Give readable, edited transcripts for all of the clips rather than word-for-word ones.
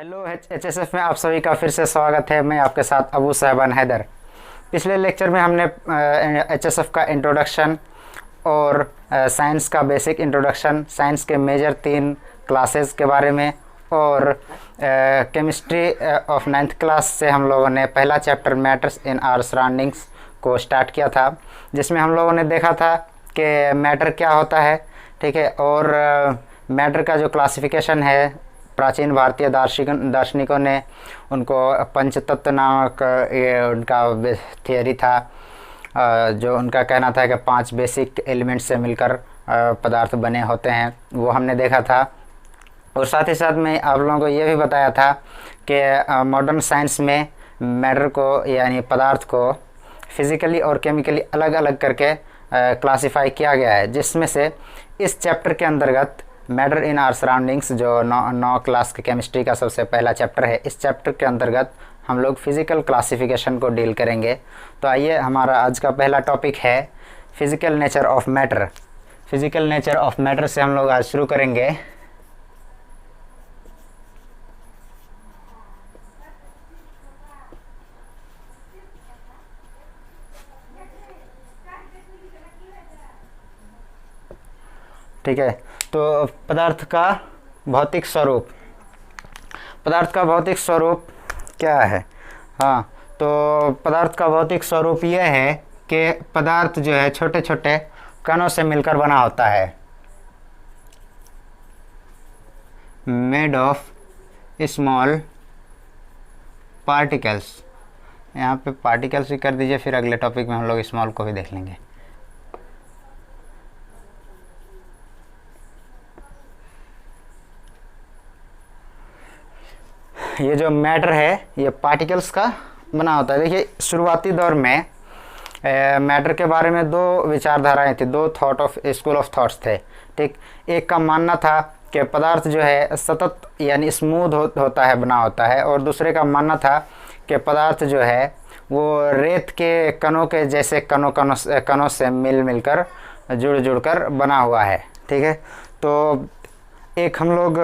Hello HSF में आप सभी का फिर से स्वागत है। मैं आपके साथ अबू साहबान हैदर। पिछले लेक्चर में हमने HSF का इंट्रोडक्शन और साइंस का बेसिक इंट्रोडक्शन, साइंस के मेजर 3 क्लासेस के बारे में और केमिस्ट्री ऑफ 9th क्लास से हम लोगों ने पहला chapter matters in our surroundings को स्टार्ट किया था, जिसमें हम लोगों ने देखा था कि मैटर क्या होता है, ठीक है। और मैटर का जो क्लासिफिकेशन है, प्राचीन भारतीय दार्शनिकों ने उनको पंचतत्व नामक ये उनका थियरी था, जो उनका कहना था कि 5 बेसिक एलिमेंट्स से मिलकर पदार्थ बने होते हैं, वो हमने देखा था। और साथ ही साथ में आप लोगों को ये भी बताया था कि मॉडर्न साइंस में मैटर को यानी पदार्थ को फिज़िकली और केमिकली अलग अलग करके क्लासिफाई किया गया है, जिसमें से इस चैप्टर के अंतर्गत मैटर इन आवर सराउंडिंग्स जो 9 क्लास के केमिस्ट्री का सबसे पहला चैप्टर है, इस चैप्टर के अंतर्गत हम लोग फिज़िकल क्लासिफिकेशन को डील करेंगे। तो आइए, हमारा आज का पहला टॉपिक है physical nature of matter. Physical nature of matter से हम लोग आज शुरू करेंगे। ठीक है, तो पदार्थ का भौतिक स्वरूप। पदार्थ का भौतिक स्वरूप क्या है? हाँ, तो पदार्थ का भौतिक स्वरूप यह है कि पदार्थ जो है छोटे छोटे कणों से मिलकर बना होता है, मेड ऑफ स्मॉल पार्टिकल्स। यहाँ पे पार्टिकल्स भी कर दीजिए, फिर अगले टॉपिक में हम लोग स्मॉल को भी देख लेंगे। ये जो मैटर है ये पार्टिकल्स का बना होता है। देखिए, शुरुआती दौर में मैटर के बारे में 2 विचारधाराएं थी, 2 स्कूल ऑफ थॉट्स थे, ठीक। एक का मानना था कि पदार्थ जो है सतत यानी स्मूथ होता है, बना होता है, और दूसरे का मानना था कि पदार्थ जो है वो रेत के कणों के जैसे कणों से मिलकर जुड़ कर बना हुआ है, ठीक है। तो एक हम लोग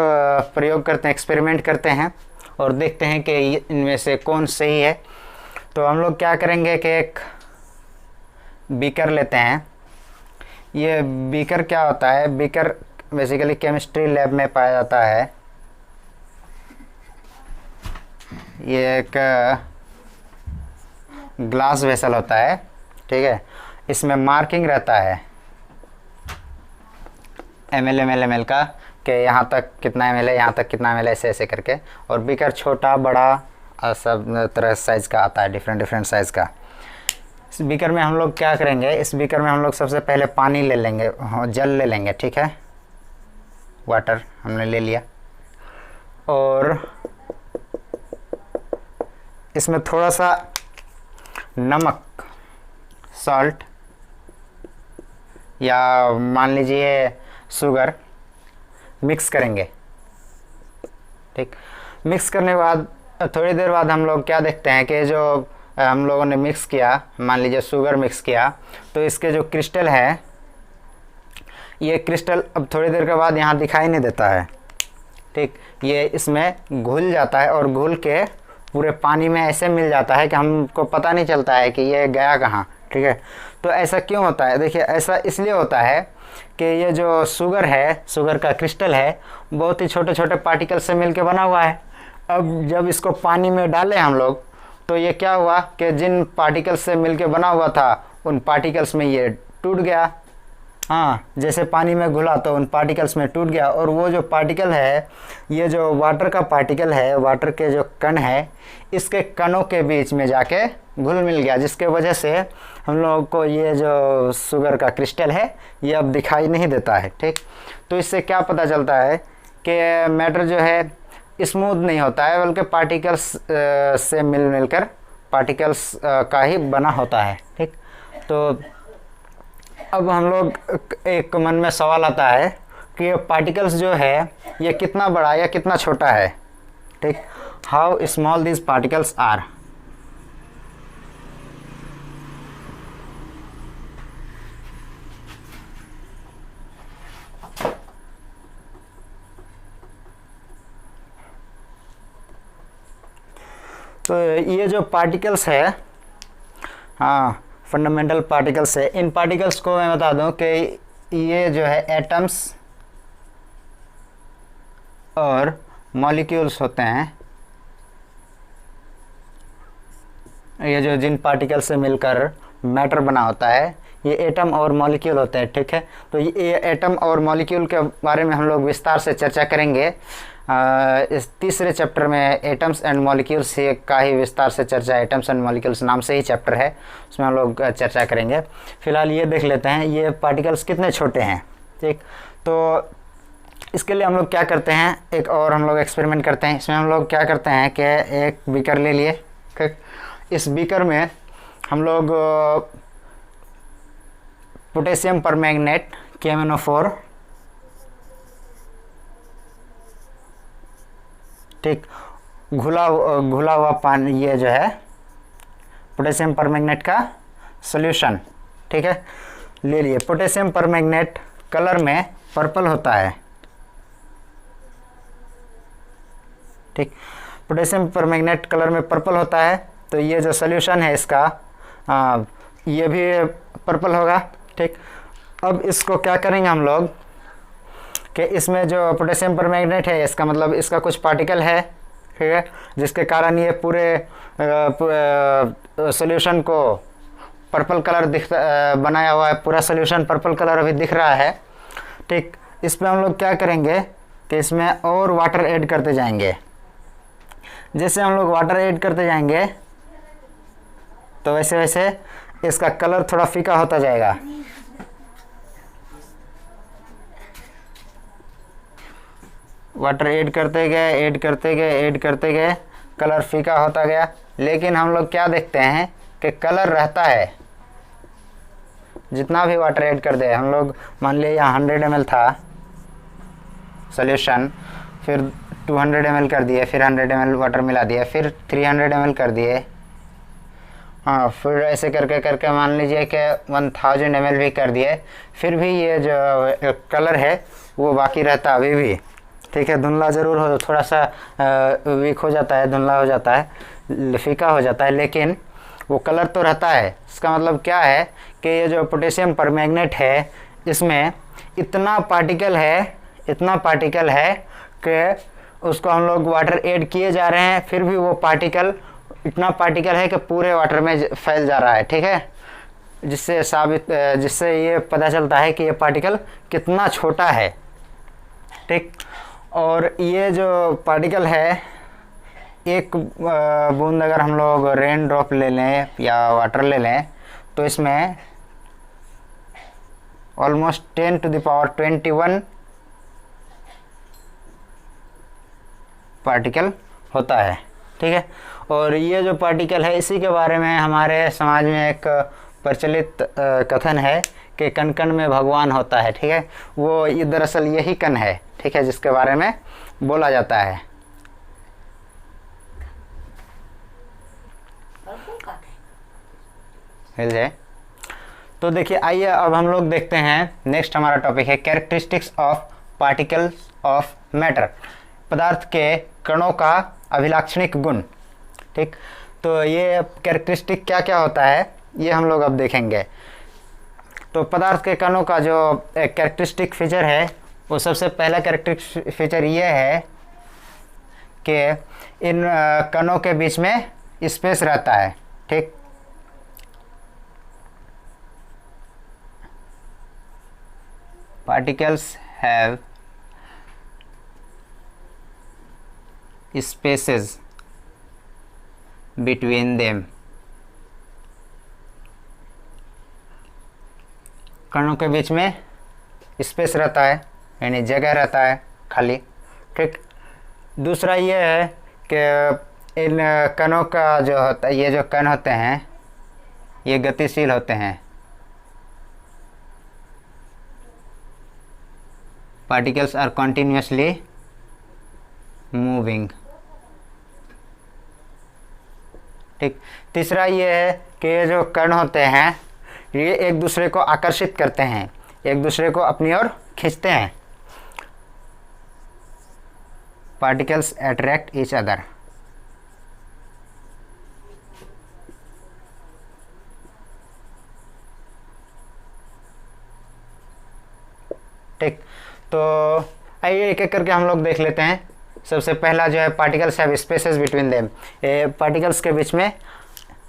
प्रयोग करते हैं, एक्सपेरिमेंट करते हैं और देखते हैं कि इनमें से कौन सही है। तो हम लोग क्या करेंगे कि एक बीकर लेते हैं। ये बीकर क्या होता है? बीकर बेसिकली केमिस्ट्री लैब में पाया जाता है। ये एक ग्लास वेसल होता है, ठीक है। इसमें मार्किंग रहता है ml का, कि यहाँ तक कितना ml है, यहाँ तक कितना ml है, ऐसे ऐसे करके। और बीकर छोटा बड़ा सब तरह साइज़ का आता है, डिफरेंट साइज़ का। इस बीकर में हम लोग क्या करेंगे, इस बीकर में हम लोग सबसे पहले पानी ले लेंगे, जल ले लेंगे, ठीक है। वाटर हमने ले लिया, और इसमें थोड़ा सा नमक, सॉल्ट, या मान लीजिए शुगर मिक्स करेंगे, ठीक। मिक्स करने के बाद थोड़ी देर बाद हम लोग क्या देखते हैं कि जो हम लोगों ने मिक्स किया, मान लीजिए शुगर मिक्स किया, तो इसके जो क्रिस्टल है, ये क्रिस्टल अब थोड़ी देर के बाद यहाँ दिखाई नहीं देता है, ठीक। ये इसमें घुल जाता है और घुल के पूरे पानी में ऐसे मिल जाता है कि हमको पता नहीं चलता है कि ये गया कहाँ, ठीक है। तो ऐसा क्यों होता है? देखिए, ऐसा इसलिए होता है कि ये जो शुगर है, शुगर का क्रिस्टल है, बहुत ही छोटे छोटे पार्टिकल से मिलके बना हुआ है। अब जब इसको पानी में डालें हम लोग, तो ये क्या हुआ कि जिन पार्टिकल्स से मिलके बना हुआ था, उन पार्टिकल्स में ये टूट गया। हाँ, जैसे पानी में घुला तो उन पार्टिकल्स में टूट गया, और वो जो पार्टिकल है, ये जो वाटर का पार्टिकल है, वाटर के जो कण है, इसके कणों के बीच में जाके घुल मिल गया, जिसके वजह से हम लोगों को ये जो शुगर का क्रिस्टल है ये अब दिखाई नहीं देता है, ठीक। तो इससे क्या पता चलता है कि मैटर जो है स्मूथ नहीं होता है, बल्कि पार्टिकल्स से मिलकर पार्टिकल्स का ही बना होता है, ठीक। तो अब हम लोग एक मन में सवाल आता है कि ये पार्टिकल्स जो है ये कितना बड़ा या कितना छोटा है, ठीक। How small these particles are. तो ये जो पार्टिकल्स है, हाँ फंडामेंटल पार्टिकल्स है, इन पार्टिकल्स को मैं बता दूं कि ये जो है एटम्स और मॉलिक्यूल्स होते हैं। ये जो जिन पार्टिकल से मिलकर मैटर बना होता है ये एटम और मॉलिक्यूल होते हैं, ठीक है। तो ये एटम और मॉलिक्यूल के बारे में हम लोग विस्तार से चर्चा करेंगे। इस तीसरे चैप्टर में एटम्स एंड मॉलिक्यूल्स का ही विस्तार से चर्चा, एटम्स एंड मॉलिक्यूल्स नाम से ही चैप्टर है, उसमें हम लोग चर्चा करेंगे। फिलहाल ये देख लेते हैं ये पार्टिकल्स कितने छोटे हैं, ठीक। तो इसके लिए हम लोग क्या करते हैं, एक और हम लोग एक्सपेरिमेंट करते हैं। इसमें हम लोग क्या करते हैं कि एक बीकर ले लिए, ठीक। इस बीकर में हम लोग पोटेशियम परमैंगनेट KMnO4, ठीक, घुला हुआ पानी, ये जो है पोटेशियम परमैंगनेट का सॉल्यूशन, ठीक है, ले लिए। पोटेशियम परमैंगनेट कलर में पर्पल होता है, ठीक, पोटेशियम परमैंगनेट कलर में पर्पल होता है। तो ये जो सॉल्यूशन है इसका ये भी पर्पल होगा, ठीक। अब इसको क्या करेंगे हम लोग कि इसमें जो पोटेशियम परमैंगनेट है इसका मतलब इसका कुछ पार्टिकल है, ठीक है, जिसके कारण ये पूरे सॉल्यूशन को पर्पल कलर बनाया हुआ है। पूरा सॉल्यूशन पर्पल कलर अभी दिख रहा है, ठीक। इस पर हम लोग क्या करेंगे कि इसमें और वाटर ऐड करते जाएंगे। जैसे हम लोग वाटर ऐड करते जाएंगे तो वैसे वैसे इसका कलर थोड़ा फीका होता जाएगा। वाटर ऐड करते गए, कलर फीका होता गया। लेकिन हम लोग क्या देखते हैं कि कलर रहता है, जितना भी वाटर ऐड कर दे हम लोग। मान लिया यहाँ 100 ml था सॉल्यूशन, फिर 200 ml कर दिए, फिर 100 ml वाटर मिला दिया, फिर 300 ml कर दिए, हाँ, फिर ऐसे करके मान लीजिए कि 1000 ml भी कर दिए, फिर भी ये जो कलर है वो बाकी रहता अभी भी, ठीक है। धुंधला ज़रूर हो, थोड़ा सा वीक हो जाता है, धुंधला हो जाता है, फीका हो जाता है, लेकिन वो कलर तो रहता है। इसका मतलब क्या है कि ये जो पोटेशियम परमैंगनेट है इसमें इतना पार्टिकल है कि उसको हम लोग वाटर ऐड किए जा रहे हैं, फिर भी वो पार्टिकल इतना पार्टिकल है कि पूरे वाटर में फैल जा रहा है, ठीक है। जिससे ये पता चलता है कि ये पार्टिकल कितना छोटा है, ठीक। और ये जो पार्टिकल है, एक बूंद अगर हम लोग रेन ड्रॉप ले लें या वाटर ले लें तो इसमें ऑलमोस्ट 10⁻21 पार्टिकल होता है, ठीक है। और ये जो पार्टिकल है इसी के बारे में हमारे समाज में एक प्रचलित कथन है कि कण कण में भगवान होता है, ठीक है। वो ये दरअसल यही कण है, ठीक है, जिसके बारे में बोला जाता है। हिल जाए तो देखिए, आइए अब हम लोग देखते हैं नेक्स्ट हमारा टॉपिक है characteristics of particles of matter, पदार्थ के कणों का अभिलाक्षणिक गुण, ठीक। तो ये कैरेक्टरिस्टिक क्या क्या होता है ये हम लोग अब देखेंगे। तो पदार्थ के कणों का जो कैरेक्टरिस्टिक फीचर है वो सबसे पहला कैरेक्टरिस्टिक फीचर ये है कि इन कणों के बीच में स्पेस रहता है, ठीक। Particles have spaces between them, कणों के बीच में स्पेस रहता है, यानी जगह रहता है खाली, ठीक। दूसरा ये है कि इन कणों का जो होता है, ये जो कण होते हैं ये गतिशील होते हैं। पार्टिकल्स आर कंटिन्यूअसली मूविंग, ठीक। तीसरा ये है कि ये जो कण होते हैं ये एक दूसरे को आकर्षित करते हैं, एक दूसरे को अपनी ओर खींचते हैं। पार्टिकल्स अट्रैक्ट ईच अदर, ठीक, तो आइए एक एक करके हम लोग देख लेते हैं। सबसे पहला जो है particles have spaces between them, particles के बीच में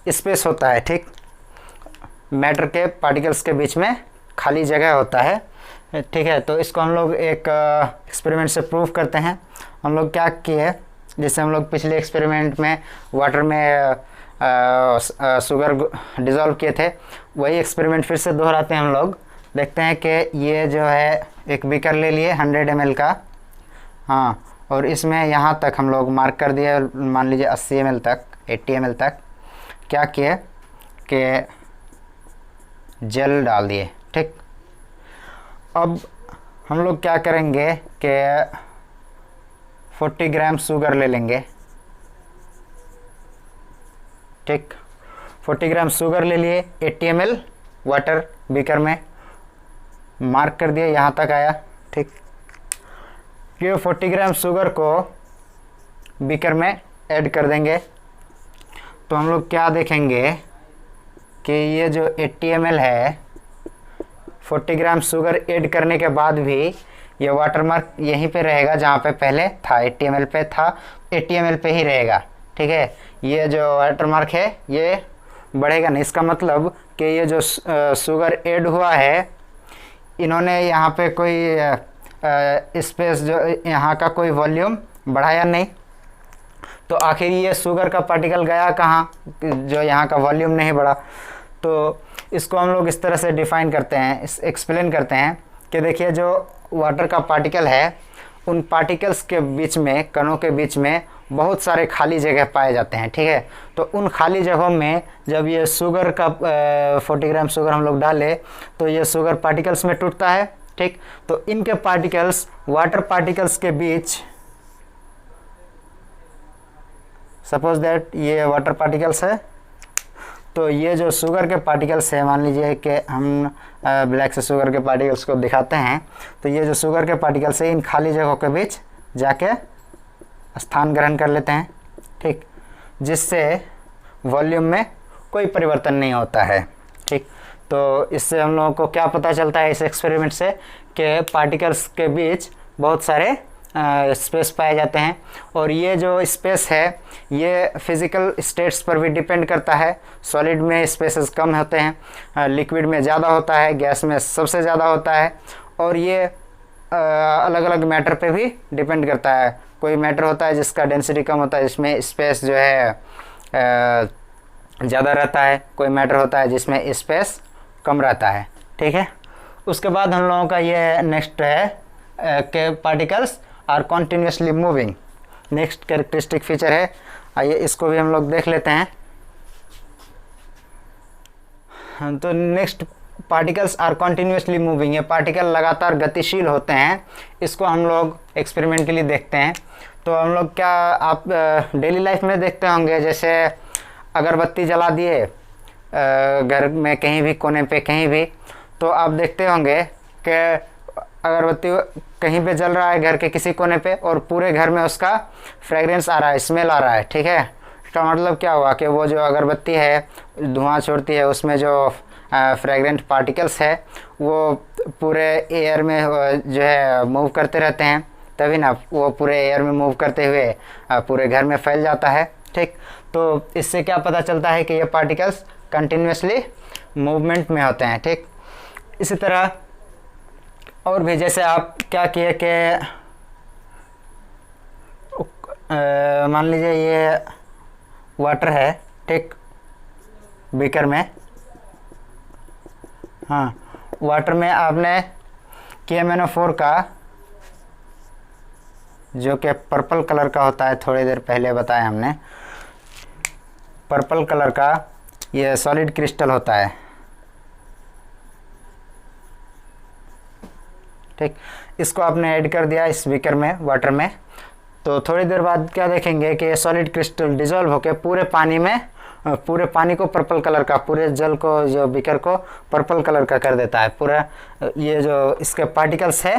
स्पेस होता है। ठीक, मैटर के पार्टिकल्स के बीच में खाली जगह होता है। ठीक है, तो इसको हम लोग एक एक्सपेरिमेंट से प्रूव करते हैं। हम लोग क्या किए, जैसे हम लोग पिछले एक्सपेरिमेंट में वाटर में शुगर डिज़ोल्व किए थे, वही एक्सपेरिमेंट फिर से दोहराते हैं हम लोग। देखते हैं कि ये जो है एक बीकर ले लिए 100 ml का, हाँ, और इसमें यहाँ तक हम लोग मार्क कर दिए, मान लीजिए 80 ml तक, 80 ml तक क्या किए कि जेल डाल दिए। ठीक, अब हम लोग क्या करेंगे कि 40 ग्राम शुगर ले लेंगे। ठीक, 40 ग्राम शुगर ले लिए, 80 ml वाटर बीकर में मार्क कर दिया, यहाँ तक आया। ठीक, ये 40 ग्राम शुगर को बीकर में ऐड कर देंगे, तो हम लोग क्या देखेंगे कि ये जो 80 ml है, 40 ग्राम शुगर ऐड करने के बाद भी ये वाटर मार्क यहीं पे रहेगा जहाँ पे पहले था, 80 ml पे था, 80 ml पे ही रहेगा। ठीक है, ये जो वाटर मार्क है ये बढ़ेगा नहीं। इसका मतलब कि ये जो शुगर ऐड हुआ है, इन्होंने यहाँ पे कोई स्पेस, जो यहाँ का कोई वॉल्यूम बढ़ाया नहीं, तो आखिर ये शुगर का पार्टिकल गया कहाँ, जो यहाँ का वॉल्यूम नहीं बढ़ा। तो इसको हम लोग इस तरह से डिफाइन करते हैं, एक्सप्लेन करते हैं कि देखिए जो वाटर का पार्टिकल है, उन पार्टिकल्स के बीच में, कणों के बीच में बहुत सारे खाली जगह पाए जाते हैं। ठीक है, तो उन खाली जगहों में जब ये शुगर का 40 ग्राम शुगर हम लोग डालें, तो ये शुगर पार्टिकल्स में टूटता है। ठीक, तो इनके पार्टिकल्स वाटर पार्टिकल्स के बीच, सपोज दैट ये वाटर पार्टिकल्स है, तो ये जो शुगर के पार्टिकल्स है, मान लीजिए कि हम ब्लैक से शुगर के पार्टिकल्स को दिखाते हैं, तो ये जो शुगर के पार्टिकल्स है इन खाली जगहों के बीच जाके स्थान ग्रहण कर लेते हैं। ठीक, जिससे वॉल्यूम में कोई परिवर्तन नहीं होता है। ठीक, तो इससे हम लोगों को क्या पता चलता है इस एक्सपेरिमेंट से कि पार्टिकल्स के बीच बहुत सारे स्पेस पाए जाते हैं, और ये जो स्पेस है ये फिज़िकल स्टेट्स पर भी डिपेंड करता है। सॉलिड में स्पेसेस कम होते हैं, लिक्विड में ज़्यादा होता है, गैस में सबसे ज़्यादा होता है, और ये अलग अलग मैटर पे भी डिपेंड करता है। कोई मैटर होता है जिसका डेंसिटी कम होता है, जिसमें स्पेस जो है ज़्यादा रहता है, कोई मैटर होता है जिसमें स्पेस कम रहता है। ठीक है, उसके बाद हम लोगों का ये नेक्स्ट है कि particles are continuously moving, next characteristic feature है। आइए इसको भी हम लोग देख लेते हैं। तो next, particles are continuously moving, ये पार्टिकल लगातार गतिशील होते हैं। इसको हम लोग एक्सपेरिमेंट के लिए देखते हैं। तो हम लोग क्या, आप डेली लाइफ में देखते होंगे, जैसे अगरबत्ती जला दिए घर में कहीं भी कोने पे कहीं भी, तो आप देखते होंगे कि अगरबत्ती कहीं पे जल रहा है घर के किसी कोने पे, और पूरे घर में उसका फ्रेगरेंस आ रहा है, स्मेल आ रहा है। ठीक है, इसका मतलब क्या हुआ कि वो जो अगरबत्ती है धुआं छोड़ती है, उसमें जो फ्रेगरेंट पार्टिकल्स है वो पूरे एयर में जो है मूव करते रहते हैं, तभी ना वो पूरे एयर में मूव करते हुए पूरे घर में फैल जाता है। ठीक, तो इससे क्या पता चलता है कि ये पार्टिकल्स कंटिन्यूसली मूवमेंट में होते हैं। ठीक, इसी तरह और भी, जैसे आप क्या किए कि मान लीजिए ये वाटर है, ठीक, बीकर में, हाँ, वाटर में आपने KMnO4 का, जो कि पर्पल कलर का होता है, थोड़ी देर पहले बताया हमने, पर्पल कलर का ये सॉलिड क्रिस्टल होता है। ठीक, इसको आपने ऐड कर दिया इस बीकर में, वाटर में, तो थोड़ी देर बाद क्या देखेंगे कि सॉलिड क्रिस्टल डिजोल्व होकर पूरे पानी में, पूरे पानी को पर्पल कलर का, पूरे जल को, जो बीकर को पर्पल कलर का कर देता है। पूरा ये जो इसके पार्टिकल्स है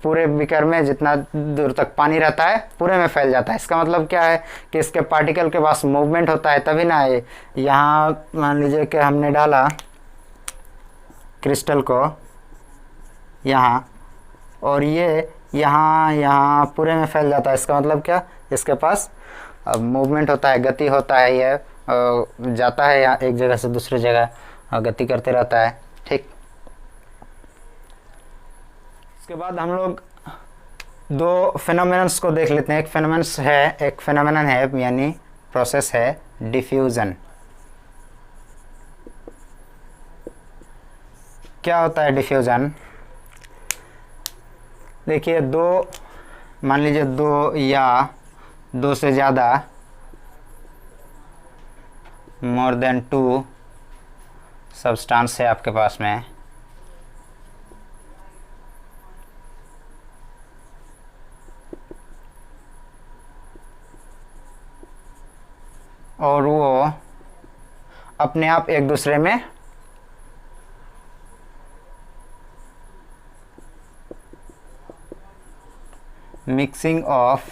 पूरे बीकर में जितना दूर तक पानी रहता है पूरे में फैल जाता है। इसका मतलब क्या है कि इसके पार्टिकल के पास मूवमेंट होता है, तभी ना यहाँ मान लीजिए कि हमने डाला क्रिस्टल को यहाँ, और ये यहाँ यहाँ पूरे में फैल जाता है। इसका मतलब क्या, इसके पास मूवमेंट होता है, गति होता है, ये जाता है यहाँ एक जगह से दूसरी जगह गति करते रहता है। ठीक, उसके बाद हम लोग दो फिनोमेनन्स को देख लेते हैं। एक फिनोमेनन है यानी प्रोसेस है डिफ्यूजन। क्या होता है डिफ्यूजन? देखिए, मान लीजिए दो या दो से ज़्यादा, मोर देन 2 सब्सटेंस है आपके पास में, और वो अपने आप एक दूसरे में mixing of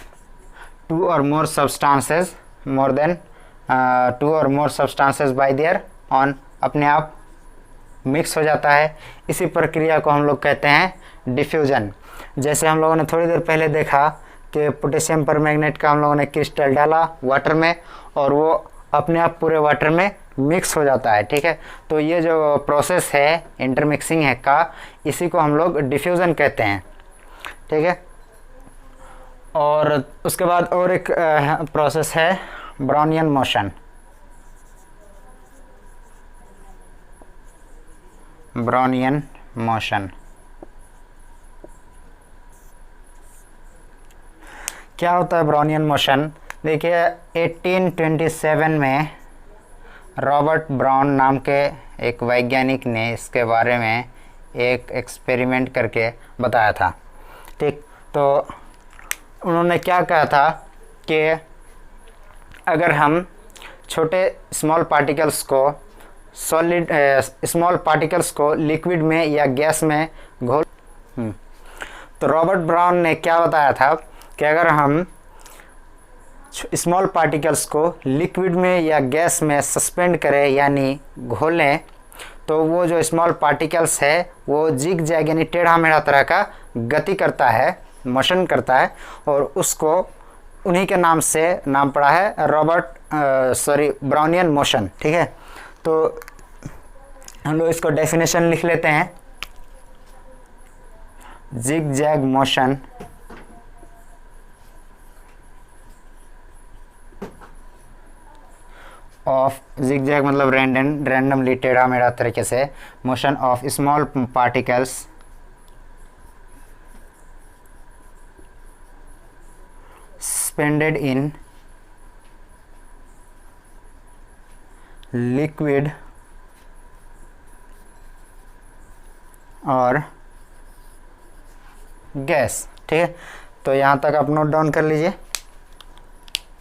2 or more substances more than 2 or more substances by their own, अपने आप मिक्स हो जाता है। इसी प्रक्रिया को हम लोग कहते हैं डिफ्यूजन। जैसे हम लोगों ने थोड़ी देर पहले देखा कि पोटेशियम परमैंगनेट का हम लोगों ने क्रिस्टल डाला वाटर में और वो अपने आप पूरे वाटर में मिक्स हो जाता है। ठीक है, तो ये जो प्रोसेस है इंटरमिक्सिंग है का, इसी को हम लोग डिफ्यूजन कहते हैं। ठीक है, और उसके बाद और एक प्रोसेस है ब्राउनियन मोशन। ब्राउनियन मोशन क्या होता है? ब्राउनियन मोशन देखिए 1827 में रॉबर्ट ब्राउन नाम के एक वैज्ञानिक ने इसके बारे में एक एक्सपेरिमेंट करके बताया था। ठीक, तो उन्होंने क्या कहा था कि अगर हम छोटे स्मॉल पार्टिकल्स को लिक्विड में या गैस में घोल तो रॉबर्ट ब्राउन ने क्या बताया था कि अगर हम स्मॉल पार्टिकल्स को लिक्विड में या गैस में सस्पेंड करें यानी घोलें, तो वो जो स्मॉल पार्टिकल्स है वो जिग जैग यानी टेढ़ा मेढ़ा तरह का गति करता है, मोशन करता है, और उसको उन्हीं के नाम से नाम पड़ा है ब्राउनियन मोशन। ठीक है, तो हम लोग इसको डेफिनेशन लिख लेते हैं। Zig zag motion of, zig zag मतलब रैंडमली टेढ़ा मेढ़ा तरीके से, motion of small particles suspended in liquid और गैस। ठीक है, तो यहाँ तक आप नोट डाउन कर लीजिए।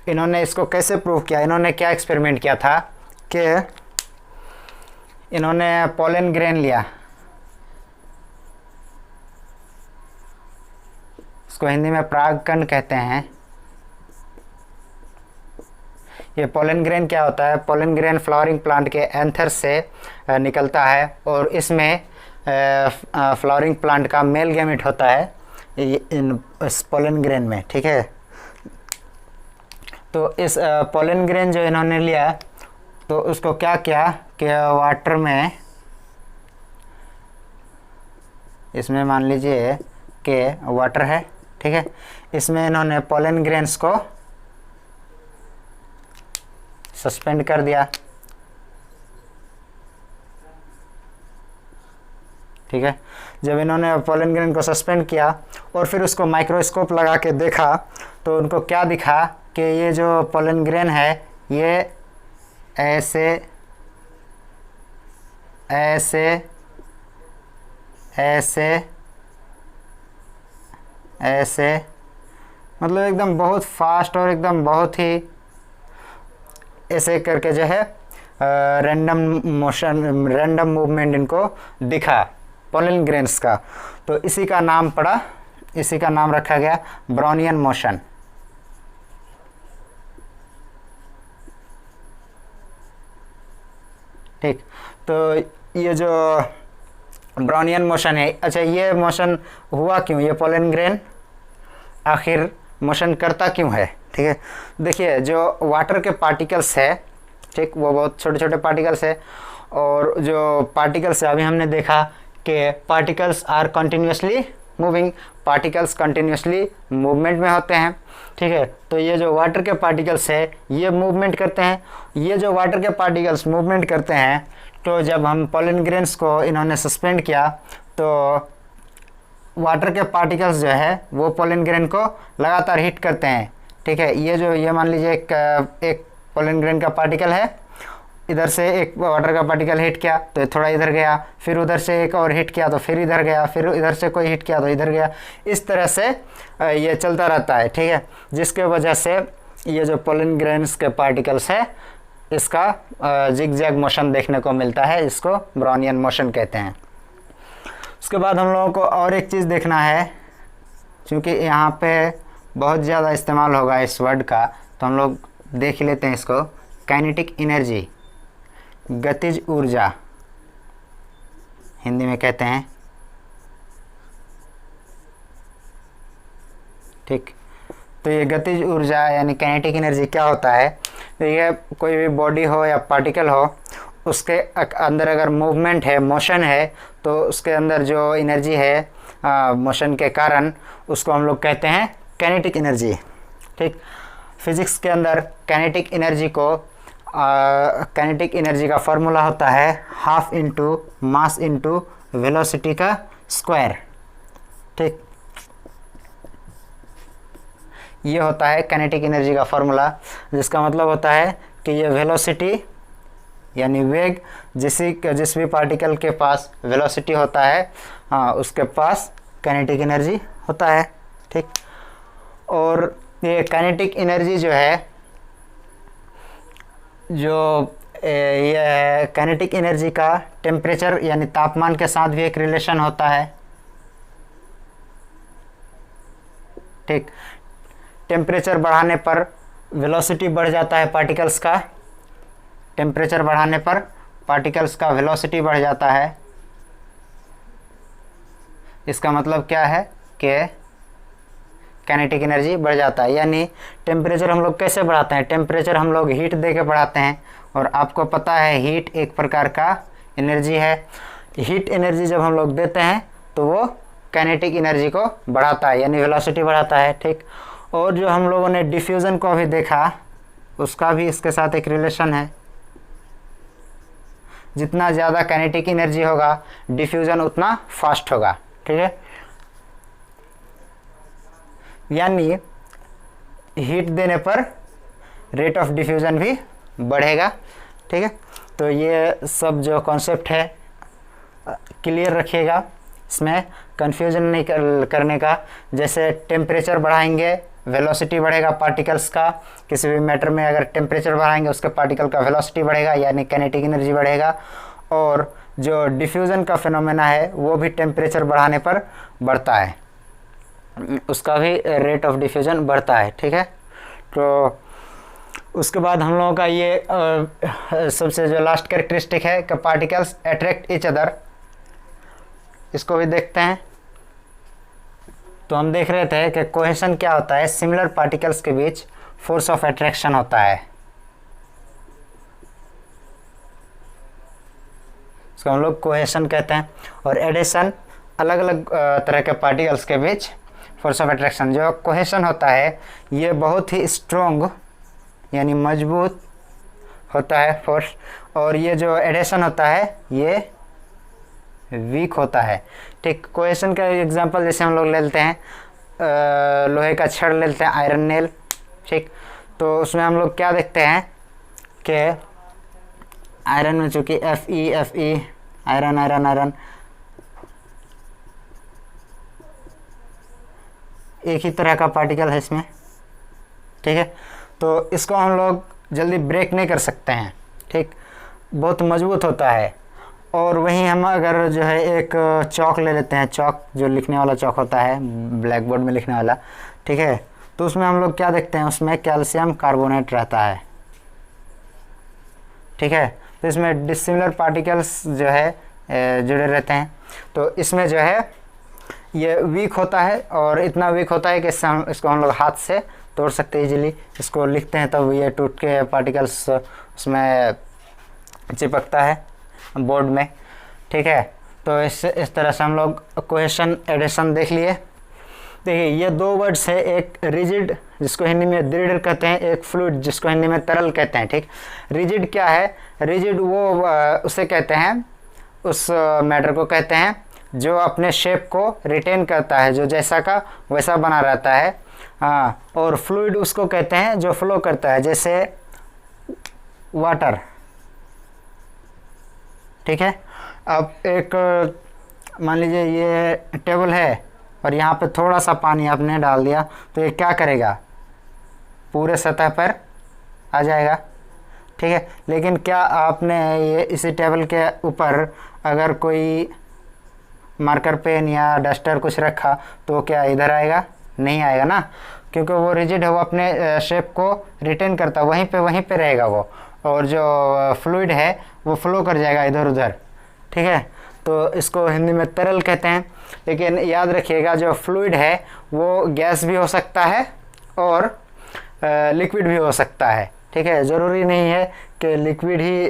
इन्होंने इसको कैसे प्रूव किया? इन्होंने क्या एक्सपेरिमेंट किया था कि इन्होंने पोलन ग्रेन लिया, इसको हिंदी में परागकण कहते हैं। ये पोलन ग्रेन क्या होता है? पोलन ग्रेन फ्लावरिंग प्लांट के एंथर से निकलता है और इसमें फ्लावरिंग प्लांट का मेल गैमेट होता है इस पोलन ग्रेन में। ठीक है, तो इस पोलन ग्रेन जो इन्होंने लिया तो उसको क्या किया कि वाटर में, इसमें मान लीजिए कि वाटर है, ठीक है, इसमें इन्होंने पोलन ग्रेन्स को सस्पेंड कर दिया। ठीक है, जब इन्होंने पोलन ग्रेन को सस्पेंड किया और फिर उसको माइक्रोस्कोप लगा के देखा तो उनको क्या दिखा कि ये जो पोलन ग्रेन है ये ऐसे ऐसे ऐसे ऐसे मतलब एकदम बहुत फास्ट और एकदम बहुत ही ऐसे करके जो है रैंडम मूवमेंट इनको दिखा पोलन ग्रेन्स का। तो इसी का नाम पड़ा, इसी का नाम रखा गया ब्राउनियन मोशन। ठीक, तो ये जो ब्राउनियन मोशन है। अच्छा, ये मोशन हुआ क्यों, ये पोलन ग्रेन आखिर मोशन करता क्यों है? ठीक है, देखिए जो वाटर के पार्टिकल्स है, ठीक, वो बहुत छोटे छोटे पार्टिकल्स है, और जो पार्टिकल्स है अभी हमने देखा कि particles are continuously moving, particles continuously movement में होते हैं। ठीक है, तो ये जो वाटर के पार्टिकल्स है ये मूवमेंट करते हैं। ये जो वाटर के पार्टिकल्स मूवमेंट करते हैं, तो जब हम पोलन ग्रेन्स को इन्होंने सस्पेंड किया तो वाटर के पार्टिकल्स जो है वो पोलन ग्रेन को लगातार हिट करते हैं। ठीक है, ये मान लीजिए एक पोलन ग्रेन का पार्टिकल है, इधर से एक वाटर का पार्टिकल हिट किया तो थोड़ा इधर गया, फिर उधर से एक और हिट किया तो फिर इधर गया, फिर इधर से कोई हिट किया तो इधर गया। इस तरह से ये चलता रहता है। ठीक है, जिसके वजह से ये जो पोलन ग्रेन्स के पार्टिकल्स है इसका जिग जैग मोशन देखने को मिलता है, इसको ब्राउनियन मोशन कहते हैं। उसके बाद हम लोगों को और एक चीज़ देखना है, क्योंकि यहाँ पे बहुत ज़्यादा इस्तेमाल होगा इस वर्ड का, तो हम लोग देख लेते हैं इसको। काइनेटिक एनर्जी, गतिज ऊर्जा हिंदी में कहते हैं। ठीक, तो ये गतिज ऊर्जा यानी काइनेटिक एनर्जी क्या होता है? तो ये कोई भी बॉडी हो या पार्टिकल हो, उसके अंदर अगर मूवमेंट है, मोशन है, तो उसके अंदर जो एनर्जी है मोशन के कारण, उसको हम लोग कहते हैं काइनेटिक एनर्जी। ठीक, फिजिक्स के अंदर काइनेटिक एनर्जी का फॉर्मूला होता है half into mass into velocity का स्क्वायर। ठीक, ये होता है काइनेटिक एनर्जी का फॉर्मूला, जिसका मतलब होता है कि ये वेलोसिटी यानी वेग, जिस भी पार्टिकल के पास वेलोसिटी होता है उसके पास काइनेटिक एनर्जी होता है। ठीक, और ये काइनेटिक एनर्जी जो है, ये काइनेटिक एनर्जी का टेम्परेचर यानी तापमान के साथ भी एक रिलेशन होता है। ठीक, टेम्परेचर बढ़ाने पर वेलोसिटी बढ़ जाता है पार्टिकल्स का, टेम्परेचर बढ़ाने पर पार्टिकल्स का वेलोसिटी बढ़ जाता है। इसका मतलब क्या है कि काइनेटिक एनर्जी बढ़ जाता है। यानी टेम्परेचर हम लोग कैसे बढ़ाते हैं? टेम्परेचर हम लोग हीट दे के बढ़ाते हैं, और आपको पता है हीट एक प्रकार का एनर्जी है। हीट एनर्जी जब हम लोग देते हैं तो वो काइनेटिक एनर्जी को बढ़ाता है, यानी वेलोसिटी बढ़ाता है। ठीक, और जो हम लोगों ने डिफ्यूज़न को अभी देखा, उसका भी इसके साथ एक रिलेशन है। जितना ज़्यादा काइनेटिक एनर्जी होगा, डिफ्यूज़न उतना फास्ट होगा। ठीक है, यानी हीट देने पर रेट ऑफ डिफ्यूज़न भी बढ़ेगा। ठीक है, तो ये सब जो कॉन्सेप्ट है क्लियर रखिएगा, इसमें कंफ्यूजन नहीं करने का। जैसे टेम्परेचर बढ़ाएंगे वेलोसिटी बढ़ेगा पार्टिकल्स का, किसी भी मैटर में अगर टेम्परेचर बढ़ाएंगे उसके पार्टिकल का वेलोसिटी बढ़ेगा यानी काइनेटिक एनर्जी बढ़ेगा। और जो डिफ्यूज़न का फिनोमेना है वो भी टेम्परेचर बढ़ाने पर बढ़ता है, उसका भी रेट ऑफ डिफ्यूज़न बढ़ता है। ठीक है, तो उसके बाद हम लोगों का ये सबसे जो लास्ट कैरेक्टरिस्टिक है कि पार्टिकल्स अट्रैक्ट ईच अदर, इसको भी देखते हैं। तो हम देख रहे थे कि कोहेशन क्या होता है, सिमिलर पार्टिकल्स के बीच फोर्स ऑफ अट्रैक्शन होता है, इसको हम लोग कोहेशन कहते हैं। और एडिशन अलग अलग तरह के पार्टिकल्स के बीच फोर्स ऑफ अट्रैक्शन। जो कोहेशन होता है ये बहुत ही स्ट्रॉन्ग यानी मजबूत होता है फोर्स, और ये जो एडिशन होता है ये वीक होता है। ठीक, कोहेशन का एग्जांपल जैसे हम लोग ले लेते हैं लोहे का छड़ ले लेते हैं, आयरन नेल। ठीक, तो उसमें हम लोग क्या देखते हैं कि आयरन में चूँकि Fe आयरन आयरन आयरन एक ही तरह का पार्टिकल है इसमें। ठीक है, तो इसको हम लोग जल्दी ब्रेक नहीं कर सकते हैं। ठीक, बहुत मजबूत होता है। और वहीं हम अगर जो है एक चौक ले लेते हैं, चौक जो लिखने वाला चौक होता है ब्लैक बोर्ड में लिखने वाला, ठीक है, तो उसमें हम लोग क्या देखते हैं, उसमें कैल्शियम कार्बोनेट रहता है। ठीक है, तो इसमें डिसिमिलर पार्टिकल्स जो है जुड़े रहते हैं। तो इसमें जो है ये वीक होता है और इतना वीक होता है कि इसको हम लोग हाथ से तोड़ सकते हैं इजीली। इसको लिखते हैं तब ये टूट के पार्टिकल्स उसमें चिपकता है बोर्ड में, ठीक है। तो इस तरह से हम लोग कोहेशन एडिशन देख लिए। देखिए ये दो वर्ड्स है, एक रिजिड जिसको हिंदी में दृढ़ कहते हैं, एक फ्लूइड जिसको हिंदी में तरल कहते हैं, ठीक। रिजिड क्या है? रिजिड वो उसे कहते हैं, उस मैटर को कहते हैं जो अपने शेप को रिटेन करता है, जो जैसा का वैसा बना रहता है। हाँ, और फ्लूइड उसको कहते हैं जो फ्लो करता है, जैसे वाटर, ठीक है। अब एक मान लीजिए ये टेबल है और यहाँ पे थोड़ा सा पानी आपने डाल दिया तो ये क्या करेगा? पूरे सतह पर आ जाएगा, ठीक है। लेकिन क्या आपने ये इसी टेबल के ऊपर अगर कोई मार्कर पेन या डस्टर कुछ रखा तो क्या इधर आएगा? नहीं आएगा ना, क्योंकि वो रिजिड है, वो अपने शेप को रिटेन करता, वहीं पे रहेगा वो। और जो फ्लूइड है वो फ्लो कर जाएगा इधर उधर, ठीक है। तो इसको हिंदी में तरल कहते हैं। लेकिन याद रखिएगा जो फ्लूइड है वो गैस भी हो सकता है और लिक्विड भी हो सकता है, ठीक है। ज़रूरी नहीं है कि लिक्विड ही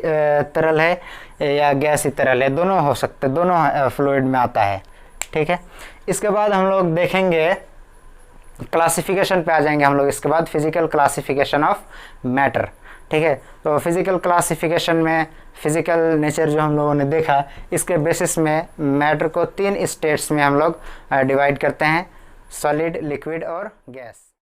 तरल है या गैस ही तरल है, दोनों हो सकते, दोनों फ्लूइड में आता है, ठीक है। इसके बाद हम लोग देखेंगे क्लासिफिकेशन पे आ जाएंगे हम लोग इसके बाद, फिजिकल क्लासिफिकेशन ऑफ मैटर, ठीक है। तो फिजिकल क्लासिफिकेशन में फिजिकल नेचर जो हम लोगों ने देखा, इसके बेसिस में मैटर को 3 स्टेट्स में हम लोग डिवाइड करते हैं, सॉलिड, लिक्विड और गैस।